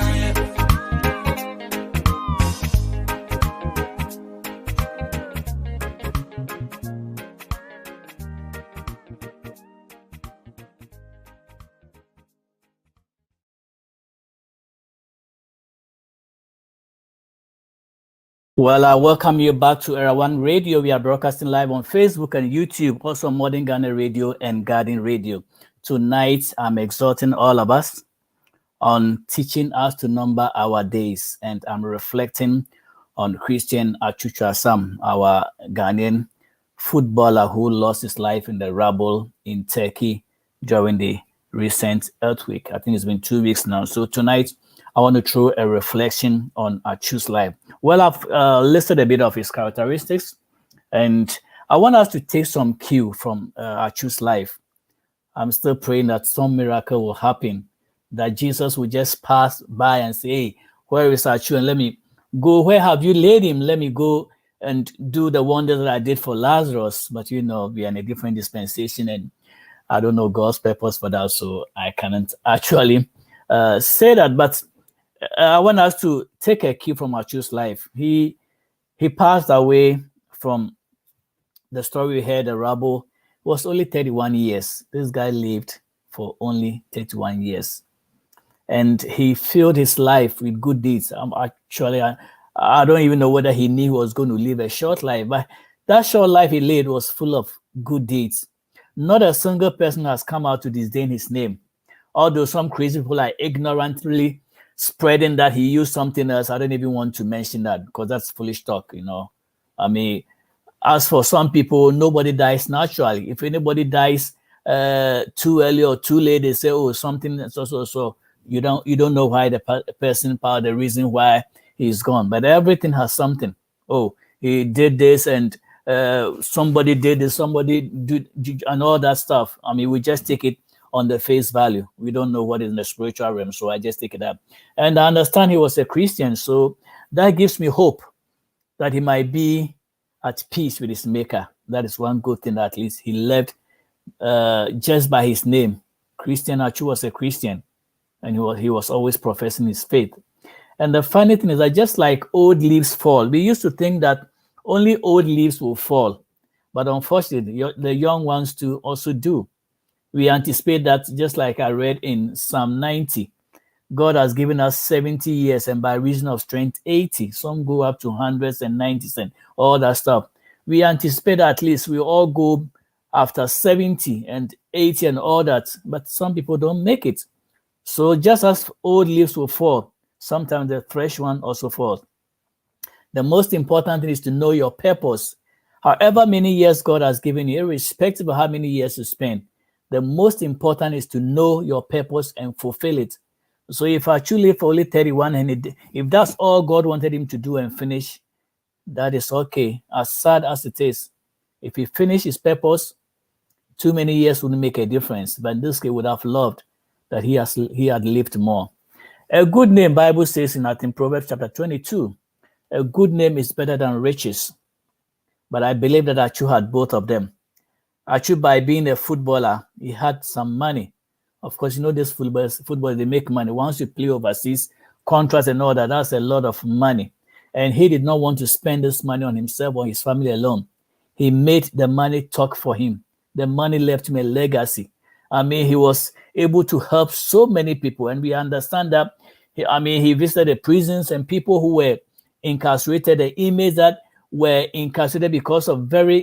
Well, I welcome you back to Era One Radio. We are broadcasting live on Facebook and YouTube, also Modern Ghana Radio and Garden Radio. Tonight, I'm exhorting all of us on teaching us to number our days, and I'm reflecting on Christian Achuchu Sam, our Ghanaian footballer who lost his life in the rubble in Turkey during the recent earthquake. I think it's been 2 weeks now. So tonight, I want to throw a reflection on Achu's life. Well, I've listed a bit of his characteristics, and I want us to take some cue from Achu's life. I'm still praying that some miracle will happen, that Jesus will just pass by and say, hey, where is Achu? And let me go. Where have you laid him? Let me go and do the wonder that I did for Lazarus. But you know, we are in a different dispensation, and I don't know God's purpose for that, so I cannot actually say that. But I want us to take a cue from Achu's life. He passed away from the story we heard, the rubble. It was only 31 years. This guy lived for only 31 years. And he filled his life with good deeds. Actually, I don't even know whether he knew he was going to live a short life, but that short life he lived was full of good deeds. Not a single person has come out to disdain his name. Although some crazy people are ignorantly spreading that he used something else. I don't even want to mention that because that's foolish talk, you know. I mean, as for some people, nobody dies naturally. If anybody dies too early or too late, they say, oh, something so. You don't know why the person, part of the reason why he's gone. But everything has something. Oh, he did this and somebody did this, somebody did, and all that stuff. I mean, we just take it on the face value. We don't know what is in the spiritual realm, so I just take it up. And I understand he was a Christian, so that gives me hope that he might be at peace with his maker. That is one good thing, that at least he left just by his name. Christian Achu was a Christian, and he was always professing his faith. And the funny thing is that just like old leaves fall, we used to think that only old leaves will fall, but unfortunately, the young ones too also do. We anticipate that, just like I read in Psalm 90, God has given us 70 years, and by reason of strength, 80. Some go up to hundreds and 90s and all that stuff. We anticipate at least we all go after 70 and 80 and all that, but some people don't make it. So just as old leaves will fall, sometimes the fresh one, or so forth. The most important thing is to know your purpose. However many years God has given you, irrespective of how many years you spend, the most important is to know your purpose and fulfill it. So if Achu lived for only 31, and if that's all God wanted him to do and finish, that is okay, as sad as it is. If he finished his purpose, too many years wouldn't make a difference. But this kid would have loved that he had lived more. A good name, Bible says in Proverbs chapter 22, a good name is better than riches. But I believe that Achu had both of them. Achu, by being a footballer, he had some money. Of course, you know, this football, they make money. Once you play overseas, contracts and all that, that's a lot of money. And he did not want to spend this money on himself or his family alone. He made the money talk for him. The money left him a legacy. I mean, he was able to help so many people. And we understand that, he visited the prisons and people who were incarcerated, the inmates that were incarcerated because of very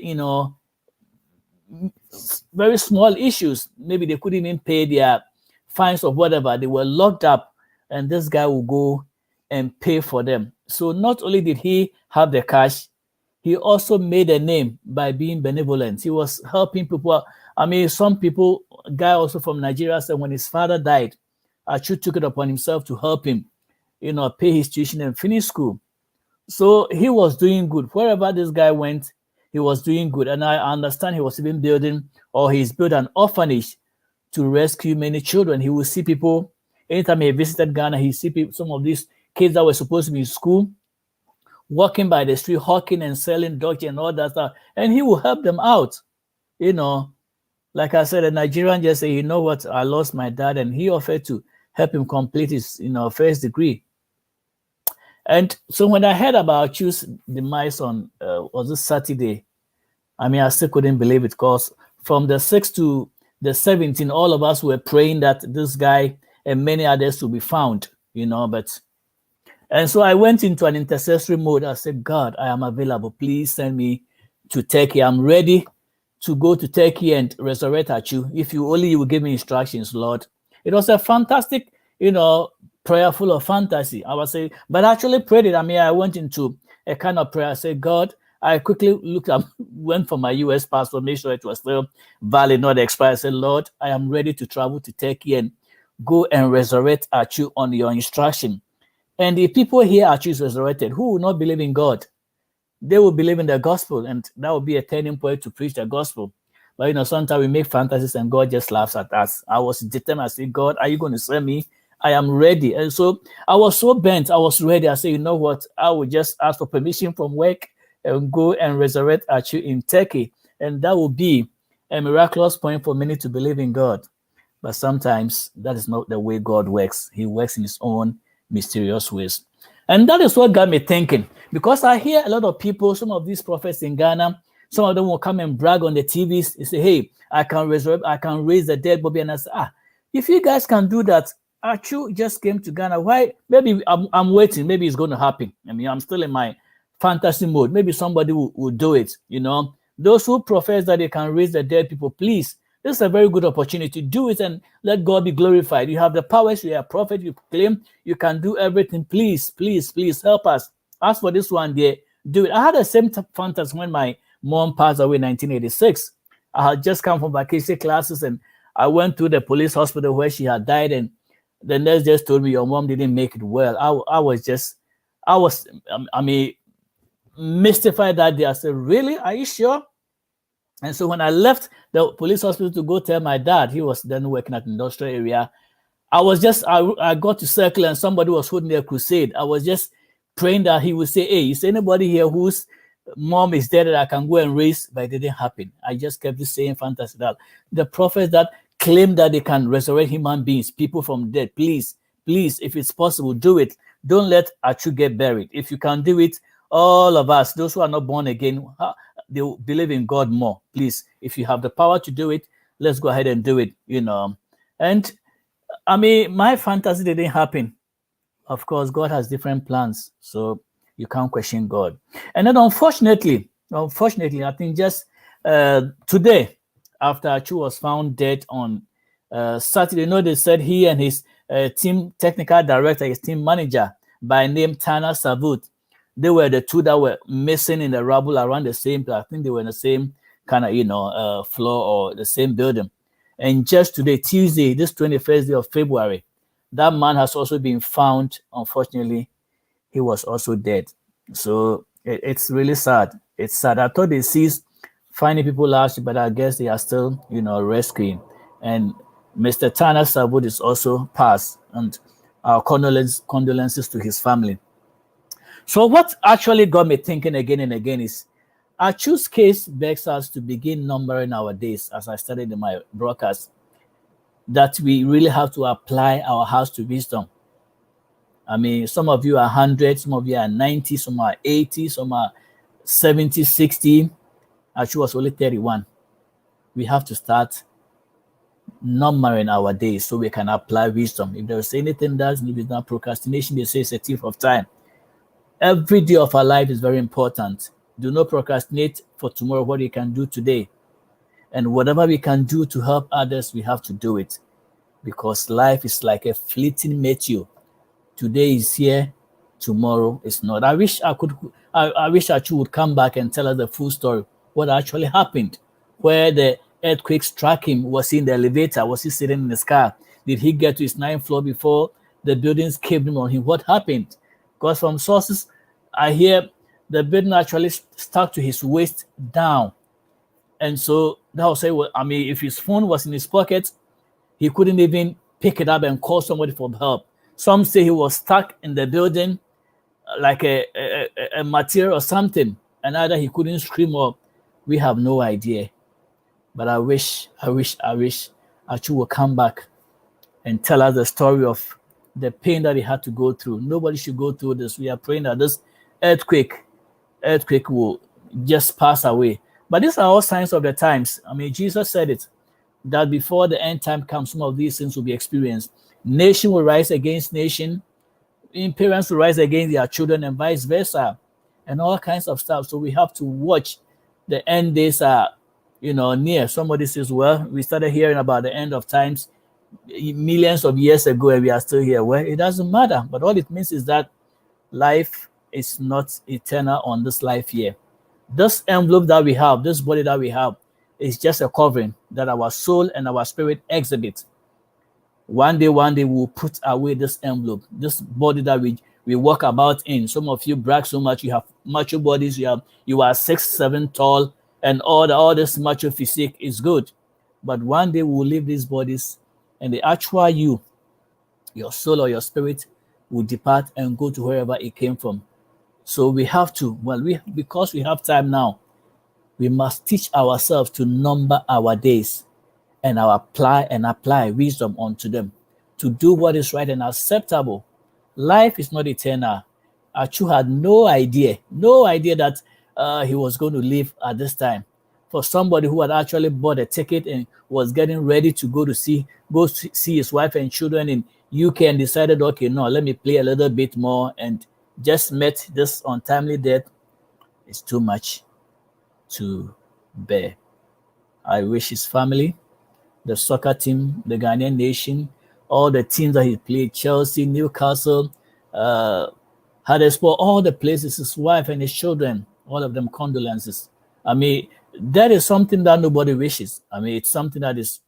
small issues. Maybe they couldn't even pay their fines or whatever. They were locked up, and this guy will go and pay for them. So not only did he have the cash, he also made a name by being benevolent. He was helping people. I mean, some people, a guy also from Nigeria said when his father died, Achu took it upon himself to help him, pay his tuition and finish school. So he was doing good. Wherever this guy went, he was doing good. And I understand he was even he's built an orphanage to rescue many children. He will see people, anytime he visited Ghana, he see people, some of these kids that were supposed to be in school, walking by the street, hawking and selling dodgy and all that stuff. And he will help them out. Like I said, a Nigerian just said, you know what, I lost my dad, and he offered to help him complete his, first degree. And so when I heard about Achu's demise on, was this Saturday, I still couldn't believe it, because from the 6th to the 17th, all of us were praying that this guy and many others will be found, and so I went into an intercessory mode. I said, God, I am available. Please send me to Turkey. I'm ready to go to Turkey and resurrect Achu. If you will give me instructions, Lord. It was a fantastic, prayer full of fantasy. I was saying, but I actually prayed it. I went into a kind of prayer. I said, God, I quickly went for my US passport, make sure it was still valid, not expired. I said, Lord, I am ready to travel to Turkey and go and resurrect Achu on your instruction. And if people hear Achu is resurrected, who will not believe in God? They will believe in the gospel, and that will be a turning point to preach the gospel. But sometimes we make fantasies and God just laughs at us. I was determined. I said, God, are you going to send me? I am ready. And so I was so bent. I was ready. I said, you know what? I will just ask for permission from work and go and resurrect Achu in Turkey. And that will be a miraculous point for many to believe in God. But sometimes that is not the way God works. He works in his own mysterious ways. And that is what got me thinking. Because I hear a lot of people, some of these prophets in Ghana, some of them will come and brag on the TVs. They say, hey, I can resurrect, I can raise the dead, Bobby. And I say, if you guys can do that, Achu just came to Ghana. Why? Maybe I'm waiting. Maybe it's going to happen. I'm still in my fantasy mode. Maybe somebody will do it. Those who profess that they can raise the dead people, please, this is a very good opportunity. Do it and let God be glorified. You have the powers. You are a prophet. You claim you can do everything. Please, please, please help us. As for this one, there, do it. I had the same fantasy when my mom passed away in 1986. I had just come from vacation classes and I went to the police hospital where she had died, and the nurse just told me, your mom didn't make it well. I was mystified that day. I said, really? Are you sure? And so when I left the police hospital to go tell my dad, he was then working at the industrial area, I got to circle and somebody was holding a crusade. I was just praying that he would say, hey, is anybody here whose mom is dead that I can go and raise? But it didn't happen. I just kept the same fantasy that the prophets that claim that they can resurrect human beings, people from dead, please, please, if it's possible, do it. Don't let Achu get buried. If you can do it, all of us, those who are not born again, they will believe in God more. Please, if you have the power to do it, let's go ahead and do it, And my fantasy didn't happen. Of course, God has different plans, so you can't question God. And then unfortunately, I think just today, after Achu was found dead on Saturday, they said he and his team technical director, his team manager by name Tana Savut. They were the two that were missing in the rubble around the same place. I think they were in the same kind of, floor or the same building. And just today, Tuesday, this 21st day of February, that man has also been found. Unfortunately, he was also dead. So it's really sad. It's sad. I thought they ceased finding people last year, but I guess they are still, rescuing. And Mr. Tana Savut is also passed, and our condolences to his family. So what actually got me thinking again and again is, Achu's case begs us to begin numbering our days, as I studied in my broadcast, that we really have to apply our hearts to wisdom. I mean, some of you are 100, some of you are 90, some are 80, some are 70, 60. Achu was only 31. We have to start numbering our days so we can apply wisdom. If there's anything that's not procrastination, they say it's a thief of time. Every day of our life is very important. Do not procrastinate for tomorrow what you can do today. And whatever we can do to help others, we have to do it. Because life is like a fleeting meteor. Today is here, tomorrow is not. I wish Achu would come back and tell us the full story, what actually happened, where the earthquake struck him. Was he in the elevator? Was he sitting in his car? Did he get to his 9th floor before the buildings caved in on him? What happened? Because from sources, I hear the building actually stuck to his waist down. And so that will say, well, I mean, if his phone was in his pocket, he couldn't even pick it up and call somebody for help. Some say he was stuck in the building like a material or something, and either he couldn't scream or we have no idea. But I wish Achu will come back and tell us the story of the pain that he had to go through. Nobody should go through this. We are praying that this earthquake will just pass away. But these are all signs of the times. I mean, Jesus said it, that before the end time comes, some of these things will be experienced. Nation will rise against nation. Parents will rise against their children and vice versa, and all kinds of stuff. So we have to watch. The end days are, near. Somebody says, well, we started hearing about the end of times millions of years ago and we are still here. Well, it doesn't matter. But all it means is that life is not eternal on this life here. This envelope that we have, this body that we have, is just a covering that our soul and our spirit exhibit. One day we'll put away this envelope, this body that we walk about in. Some of you brag so much, you have macho bodies, you are 6'7" tall, and all this macho physique is good. But one day we'll leave these bodies, and the actual you, your soul or your spirit, will depart and go to wherever it came from. So we have to, because we have time now, we must teach ourselves to number our days and apply wisdom unto them, to do what is right and acceptable. Life is not eternal. Achu had no idea that he was going to live at this time. For somebody who had actually bought a ticket and was getting ready to go see his wife and children in UK and decided, okay, no, let me play a little bit more, and just met this untimely death, it's too much to bear. I wish his family, the soccer team, the Ghanaian nation, all the teams that he played, Chelsea, Newcastle, Huddersfield, all the places, his wife and his children, all of them condolences. I mean, that is something that nobody wishes. I mean, it's something that is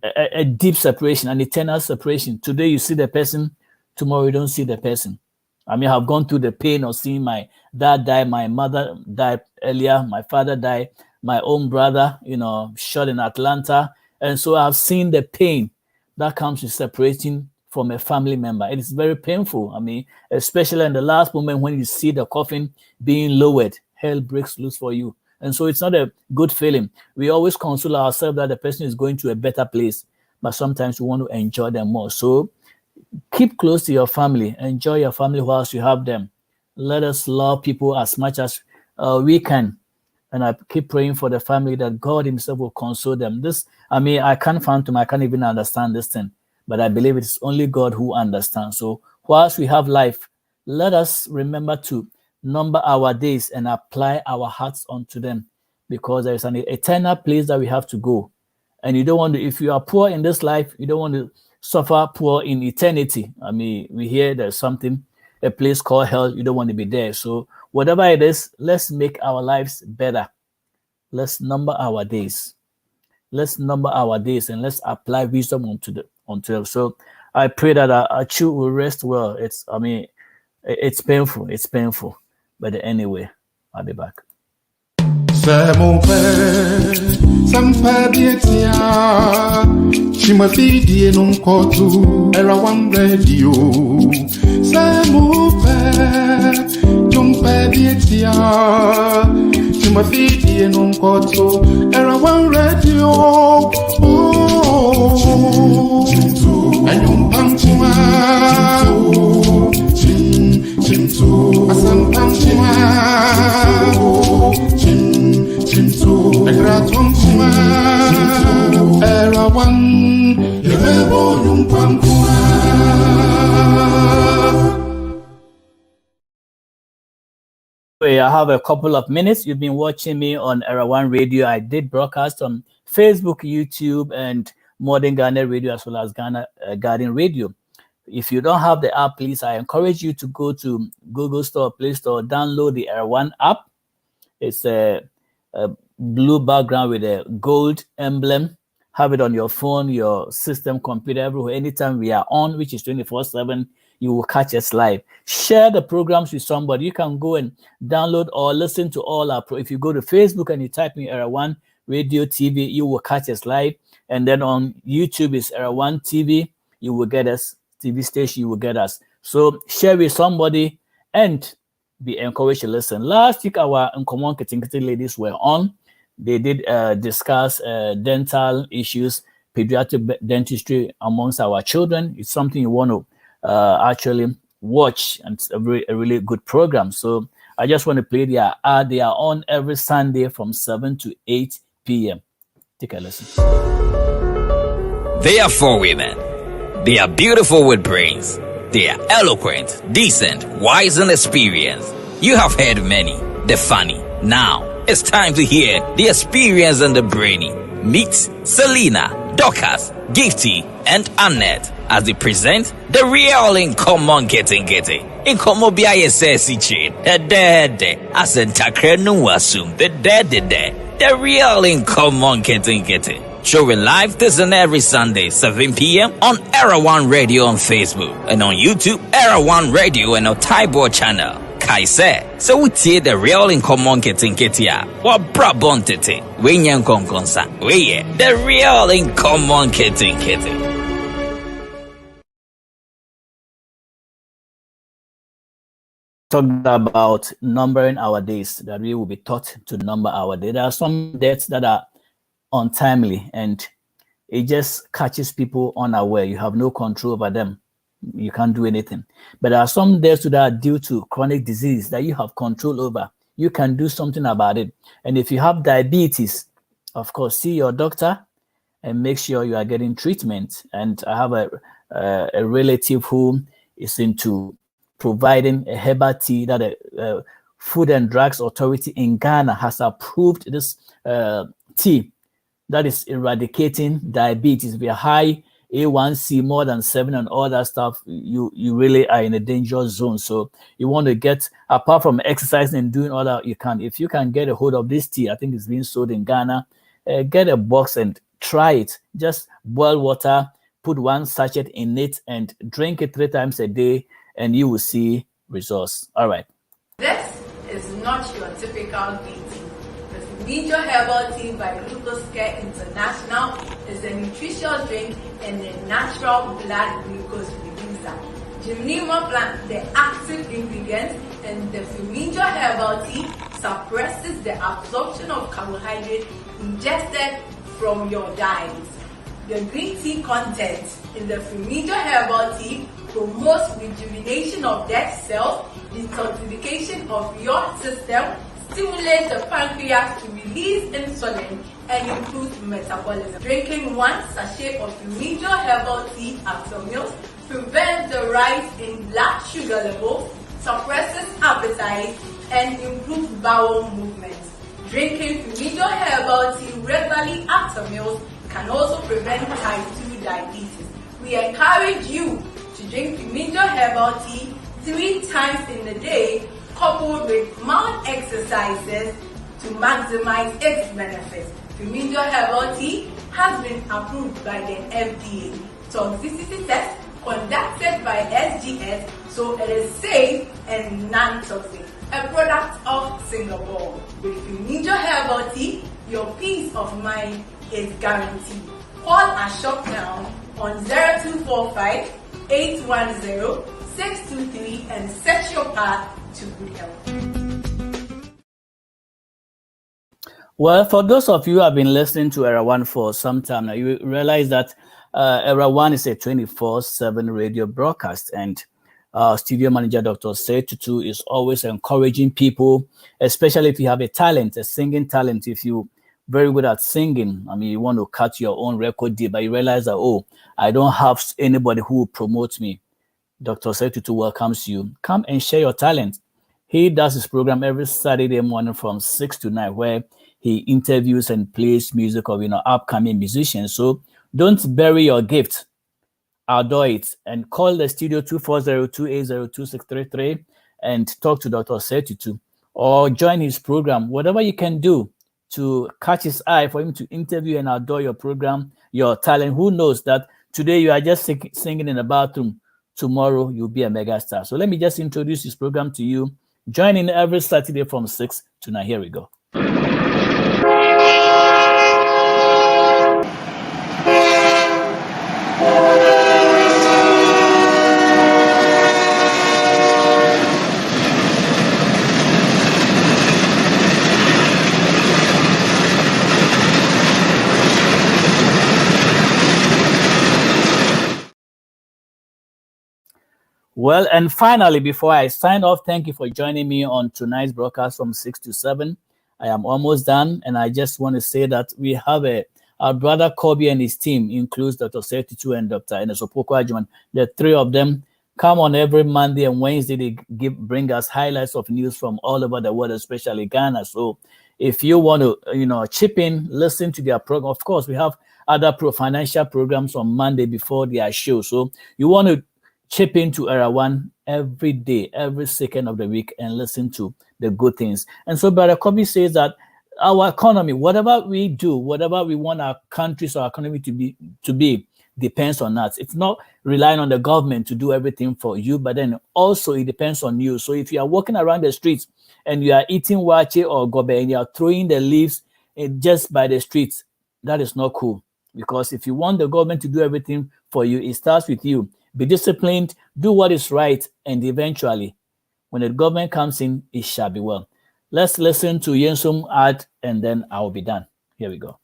a deep separation, an eternal separation. Today you see the person, tomorrow you don't see the person. I mean, I've gone through the pain of seeing my dad die, my mother died earlier, my father died, my own brother, shot in Atlanta. And so I've seen the pain that comes with separating from a family member. It is very painful. I mean, especially in the last moment when you see the coffin being lowered, hell breaks loose for you. And so it's not a good feeling. We always console ourselves that the person is going to a better place, but sometimes we want to enjoy them more. So keep close to your family. Enjoy your family whilst you have them. Let us love people as much as we can. And I keep praying for the family that God himself will console them. I can't fathom, I can't even understand this thing, but I believe it's only God who understands. So whilst we have life, let us remember to number our days and apply our hearts unto them, because there is an eternal place that we have to go. And you don't want to, if you are poor in this life, you don't want to suffer poor in eternity. I mean, we hear there's something, a place called hell, you don't want to be there. So whatever it is, let's make our lives better. Let's number our days. Let's number our days and let's apply wisdom onto it. So I pray that our children will rest well. It's painful. It's painful. But anyway, I'll be back. Era One Radio. Era One Radio. I have a couple of minutes. You've been watching me on Era One Radio. I did broadcast on Facebook, YouTube, and Modern Ghana Radio, as well as Ghana Garden Radio. If you don't have the app, please, I encourage you to go to Google Store, Play Store, download the Era One app. It's a blue background with a gold emblem. Have it on your phone, your system, computer, everywhere. Anytime we are on, which is 24/7, you will catch us live. Share the programs with somebody. You can go and download or listen to all our if you go to Facebook and you type in Era One Radio TV, you will catch us live. And then on YouTube is Era One TV. You will get us. TV station, you will get us. So share with somebody and be encouraged to listen. Last week, our Nkomo Ketenkete ladies were on. They did discuss dental issues, pediatric dentistry amongst our children. It's something you want to actually watch, and it's a really good program. So I just want to play their ad. They are on every Sunday from 7 to 8 p.m. Take a listen. They are 4 women. They are beautiful with brains. They are eloquent, decent, wise, and experienced. You have heard many, the funny. Now, it's time to hear the experience and the brainy. Meet Selena, Dorcas, Gifty, and Annette as they present the real Nkomo Ketenkete. Nkomo biaye sesi chin, the dead, as in takrenu assume the dead, the real Nkomo Ketenkete. Showing live this and every Sunday, 7 p.m. on Era One Radio on Facebook and on YouTube, Era One Radio and on Taibo channel. Kaise, so we see the real Nkomo Ketenkete. What brabon tete? We nyan konkonsa. We the real Nkomo Ketenkete. Talked about numbering our days, that we will be taught to number our days. There are some deaths that are untimely and it just catches people unaware. You have no control over them. You can't do anything. But there are some deaths that are due to chronic disease that you have control over. You can do something about it. And if you have diabetes, of course, see your doctor and make sure you are getting treatment. And I have a relative who is into providing a herbal tea that the Food and Drugs Authority in Ghana has approved this tea that is eradicating diabetes. If you're high A1C, more than 7 and all that stuff, you really are in a dangerous zone. So you want to get, apart from exercising and doing all that you can, if you can get a hold of this tea, I think it's being sold in Ghana, get a box and try it. Just boil water, put 1 sachet in it and drink it 3 times a day and you will see results. All right. This is not your typical tea. Fumigio Herbal Tea by Glucose Care International is a nutritious drink and a natural blood glucose reducer. Gymnema plant, the active ingredients in the Fumigio Herbal Tea suppresses the absorption of carbohydrate ingested from your diet. The green tea content in the Fumigio Herbal Tea promotes rejuvenation of dead cells, detoxification of your system, stimulates the pancreas to release insulin and improves metabolism. Drinking 1 sachet of Fumigio Herbal Tea after meals prevents the rise in blood sugar levels, suppresses appetite, and improves bowel movements. Drinking Fumigio Herbal Tea regularly after meals can also prevent type 2 diabetes. We encourage you to drink Flamingo Herbal Tea 3 times in a day, coupled with mild exercises to maximize its benefits. Flamingo Herbal Tea has been approved by the FDA. Toxicity test conducted by SGS, so it is safe and non-toxic. A product of Singapore. With Flamingo Herbal Tea, your peace of mind is guaranteed. Call our shop now on 0245 810 623 and set your path to good health. Well, for those of you who have been listening to Era One for some time now, you realize that Era One is a 24/7 radio broadcast, and studio manager Dr. Seth Tutu is always encouraging people, especially if you have a talent, a singing talent. If you very good at singing, I mean, you want to cut your own record deal, but you realize that, oh, I don't have anybody who will promote me. Dr. Seth Tutu welcomes you. Come and share your talent. He does his program every Saturday morning from 6 to 9, where he interviews and plays music of upcoming musicians. So don't bury your gift. Adore it, and call the studio 240-280-2633 and talk to Dr. Seth Tutu, or join his program. Whatever you can do to catch his eye, for him to interview and adore your program, your talent. Who knows that today you are just singing in the bathroom, tomorrow you'll be a megastar. So let me just introduce this program to you. Join in every Saturday from 6 to 9. Here we go. Well, and finally, before I sign off, thank you for joining me on tonight's broadcast from 6 to 7. I am almost done, and I just want to say that we have our brother Kobe and his team, includes Dr. Seth Tutu and Dr. Enesopoko Ajuman. The three of them come on every Monday and Wednesday. They bring us highlights of news from all over the world, especially Ghana. So if you want to, chip in, listen to their program. Of course, we have other financial programs on Monday before their show. So you want to chip into Era One every day, every second of the week, and listen to the good things. And so Brother Kobe says that our economy, whatever we do, whatever we want our countries or our economy to be, depends on us. It's not relying on the government to do everything for you, but then also it depends on you. So if you are walking around the streets and you are eating wache or gobe and you are throwing the leaves just by the streets, that is not cool. Because if you want the government to do everything for you, it starts with you. Be disciplined, do what is right, and eventually, when the government comes in, it shall be well. Let's listen to Yensum ad, and then I will be done. Here we go.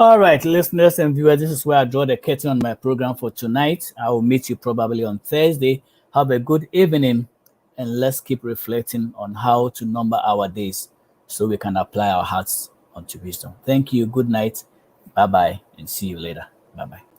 All right, listeners and viewers, this is where I draw the curtain on my program for tonight. I will meet you probably on Thursday. Have a good evening, and let's keep reflecting on how to number our days so we can apply our hearts unto wisdom. Thank you. Good night. Bye-bye, and see you later. Bye-bye.